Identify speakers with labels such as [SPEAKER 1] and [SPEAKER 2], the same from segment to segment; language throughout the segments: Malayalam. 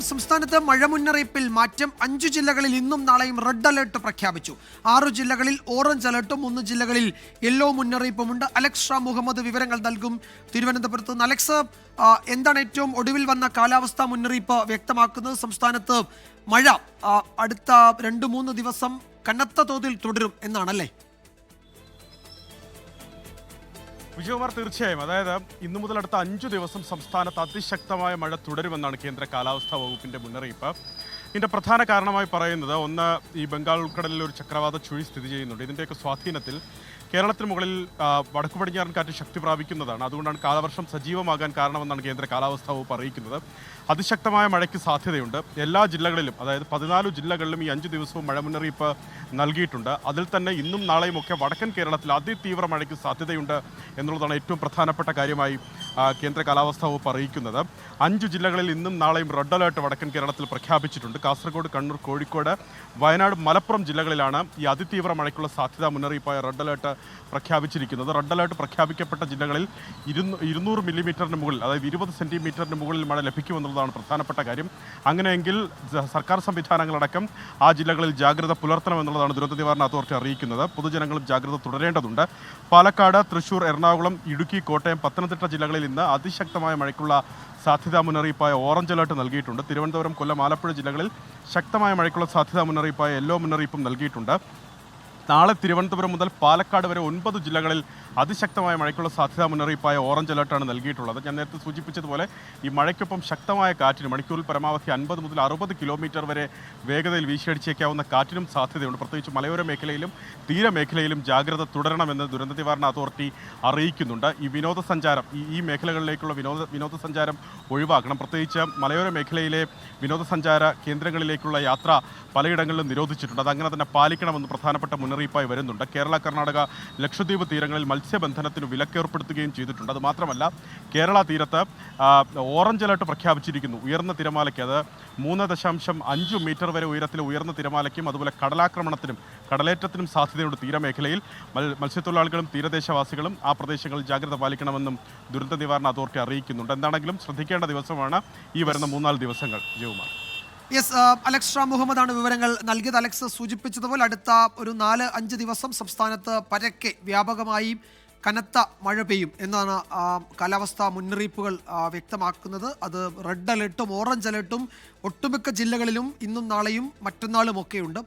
[SPEAKER 1] സംസ്ഥാനത്ത് മഴ മുന്നറിയിപ്പിൽ മാറ്റം. 5 ജില്ലകളിൽ ഇന്നും നാളെയും റെഡ് അലേർട്ട് പ്രഖ്യാപിച്ചു. 6 ജില്ലകളിൽ ഓറഞ്ച് അലേർട്ടും 3 ജില്ലകളിൽ യെല്ലോ മുന്നറിയിപ്പുമുണ്ട്. അലക്സ് ഷാ മുഹമ്മദ് വിവരങ്ങൾ നൽകും തിരുവനന്തപുരത്ത് നിന്ന്. അലക്സ്, എന്താണ് ഏറ്റവും ഒടുവിൽ വന്ന കാലാവസ്ഥാ മുന്നറിയിപ്പ് വ്യക്തമാക്കുന്നത്? സംസ്ഥാനത്ത് മഴ അടുത്ത 2-3 ദിവസം കനത്ത തോതിൽ തുടരും എന്നാണല്ലേ?
[SPEAKER 2] വിജയകുമാർ, തീർച്ചയായും. അതായത് ഇന്നു മുതൽ അടുത്ത 5 ദിവസം സംസ്ഥാനത്ത് അതിശക്തമായ മഴ തുടരുമെന്നാണ് കേന്ദ്ര കാലാവസ്ഥാ വകുപ്പിന്റെ മുന്നറിയിപ്പ്. ഇതിന്റെ പ്രധാന കാരണമായി പറയുന്നത്, ഒന്ന്, ഈ ബംഗാൾ ഉൾക്കടലിൽ ഒരു ചക്രവാത ചുഴി സ്ഥിതി ചെയ്യുന്നുണ്ട്. ഇതിന്റെയൊക്കെ സ്വാധീനത്തിൽ കേരളത്തിന് മുകളിൽ വടക്കു പടിഞ്ഞാറൻ കാറ്റ് ശക്തി പ്രാപിക്കുന്നതാണ്. അതുകൊണ്ടാണ് കാലവർഷം സജീവമാകാൻ കാരണമെന്നാണ് കേന്ദ്ര കാലാവസ്ഥാ വകുപ്പ് അറിയിക്കുന്നത്. അതിശക്തമായ മഴയ്ക്ക് സാധ്യതയുണ്ട്. എല്ലാ ജില്ലകളിലും, അതായത് 14 ജില്ലകളിലും ഈ 5 ദിവസവും മഴ മുന്നറിയിപ്പ് നൽകിയിട്ടുണ്ട്. അതിൽ തന്നെ ഇന്നും നാളെയും ഒക്കെ വടക്കൻ കേരളത്തിൽ അതിതീവ്ര മഴയ്ക്ക് സാധ്യതയുണ്ട് എന്നുള്ളതാണ് ഏറ്റവും പ്രധാനപ്പെട്ട കാര്യമായി കേന്ദ്ര കാലാവസ്ഥാ വകുപ്പ് അറിയിക്കുന്നത്. 5 ജില്ലകളിൽ ഇന്നും നാളെയും റെഡ് അലേർട്ട് വടക്കൻ കേരളത്തിൽ പ്രഖ്യാപിച്ചിട്ടുണ്ട്. കാസർഗോഡ്, കണ്ണൂർ, കോഴിക്കോട്, വയനാട്, മലപ്പുറം ജില്ലകളിലാണ് ഈ അതിതീവ്ര മഴയ്ക്കുള്ള സാധ്യതാ മുന്നറിയിപ്പായ റെഡ് അലേർട്ട് പ്രഖ്യാപിച്ചിരിക്കുന്നത്. റെഡ് അലേർട്ട് പ്രഖ്യാപിക്കപ്പെട്ട ജില്ലകളിൽ 200 മില്ലിമീറ്ററിന് മുകളിൽ, അതായത് 20 സെൻറ്റിമീറ്ററിന് മുകളിൽ മഴ ലഭിക്കുമെന്നുള്ളതാണ് പ്രധാനപ്പെട്ട കാര്യം. അങ്ങനെയെങ്കിൽ സർക്കാർ സംവിധാനങ്ങളടക്കം ആ ജില്ലകളിൽ ജാഗ്രത പുലർത്തണമെന്നുള്ളതാണ് ദുരന്ത നിവാരണ അതോറിറ്റി അറിയിക്കുന്നത്. പൊതുജനങ്ങളും ജാഗ്രത തുടരേണ്ടതുണ്ട്. പാലക്കാട്, തൃശൂർ, എറണാകുളം, ഇടുക്കി, കോട്ടയം, പത്തനംതിട്ട ജില്ലകളിൽ ഇന്ന് അതിശക്തമായ മഴയ്ക്കുള്ള സാധ്യതാ മുന്നറിയിപ്പായ ഓറഞ്ച് അലേർട്ട് നൽകിയിട്ടുണ്ട്. തിരുവനന്തപുരം, കൊല്ലം, ആലപ്പുഴ ജില്ലകളിൽ ശക്തമായ മഴയ്ക്കുള്ള സാധ്യതാ മുന്നറിയിപ്പായ യെല്ലോ മുന്നറിയിപ്പും നൽകിയിട്ടുണ്ട്. നാളെ തിരുവനന്തപുരം മുതൽ പാലക്കാട് വരെ 9 ജില്ലകളിൽ അതിശക്തമായ മഴയ്ക്കുള്ള സാധ്യതാ മുന്നറിയിപ്പായ ഓറഞ്ച് അലേർട്ടാണ് നൽകിയിട്ടുള്ളത്. ഞാൻ നേരത്തെ സൂചിപ്പിച്ചതുപോലെ ഈ മഴയ്ക്കൊപ്പം ശക്തമായ കാറ്റിന് മണിക്കൂറിൽ പരമാവധി 50 മുതൽ 60 കിലോമീറ്റർ വരെ വേഗതയിൽ വീശിയടിച്ചേക്കാവുന്ന കാറ്റിനും സാധ്യതയുണ്ട്. പ്രത്യേകിച്ച് മലയോര മേഖലയിലും തീരമേഖലയിലും ജാഗ്രത തുടരണമെന്ന് ദുരന്ത നിവാരണ അതോറിറ്റി അറിയിക്കുന്നുണ്ട്. ഈ വിനോദസഞ്ചാരം, ഈ മേഖലകളിലേക്കുള്ള വിനോദസഞ്ചാരം ഒഴിവാക്കണം. പ്രത്യേകിച്ച് മലയോര മേഖലയിലെ വിനോദസഞ്ചാര കേന്ദ്രങ്ങളിലേക്കുള്ള യാത്ര പലയിടങ്ങളിലും നിരോധിച്ചിട്ടുണ്ട്. അതങ്ങനെ തന്നെ പാലിക്കണമെന്ന് പ്രധാനപ്പെട്ട മുന്നറിയിപ്പായി വരുന്നുണ്ട്. കേരള, കർണാടക, ലക്ഷദ്വീപ് തീരങ്ങളിൽ മത്സ്യബന്ധനത്തിന് വിലക്കേർപ്പെടുത്തുകയും ചെയ്തിട്ടുണ്ട്. അതുമാത്രമല്ല, കേരള തീരത്ത് ഓറഞ്ച് അലേർട്ട് പ്രഖ്യാപിച്ചിരിക്കുന്നു. ഉയർന്ന തിരമാലയ്ക്ക്, അത് 3.5 മീറ്റർ വരെ ഉയരത്തിലെ ഉയർന്ന തിരമാലയ്ക്കും അതുപോലെ കടലാക്രമണത്തിനും കടലേറ്റത്തിനും സാധ്യതയുണ്ട്. തീരമേഖലയിൽ മത്സ്യത്തൊഴിലാളികളും തീരദേശവാസികളും ആ പ്രദേശങ്ങളിൽ ജാഗ്രത പാലിക്കണമെന്നും ദുരന്ത നിവാരണ അതോറിറ്റി അറിയിക്കുന്നുണ്ട്. എന്താണെങ്കിലും ശ്രദ്ധിക്കേണ്ട ദിവസമാണ് ഈ വരുന്ന 3-4 ദിവസങ്ങൾ. ജയകുമാർ.
[SPEAKER 1] അലക്സ് ഷാ മുഹമ്മദാണ് വിവരങ്ങൾ നൽകിയത്. അലക്സ് സൂചിപ്പിച്ചതുപോലെ അടുത്ത ഒരു 4-5 ദിവസം സംസ്ഥാനത്ത് പരക്കെ വ്യാപകമായി കനത്ത മഴ പെയ്യും എന്നാണ് കാലാവസ്ഥാ മുന്നറിയിപ്പുകൾ വ്യക്തമാക്കുന്നത്. അത് റെഡ് അലേർട്ടും ഓറഞ്ച് അലേർട്ടും ഒട്ടുമിക്ക ജില്ലകളിലും ഇന്നും നാളെയും മറ്റന്നാളും ഒക്കെയുണ്ട്.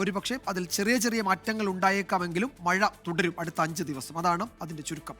[SPEAKER 1] ഒരുപക്ഷെ അതിൽ ചെറിയ ചെറിയ മാറ്റങ്ങൾ ഉണ്ടായേക്കാമെങ്കിലും മഴ തുടരും അടുത്ത 5 ദിവസം. അതാണ് അതിൻ്റെ ചുരുക്കം.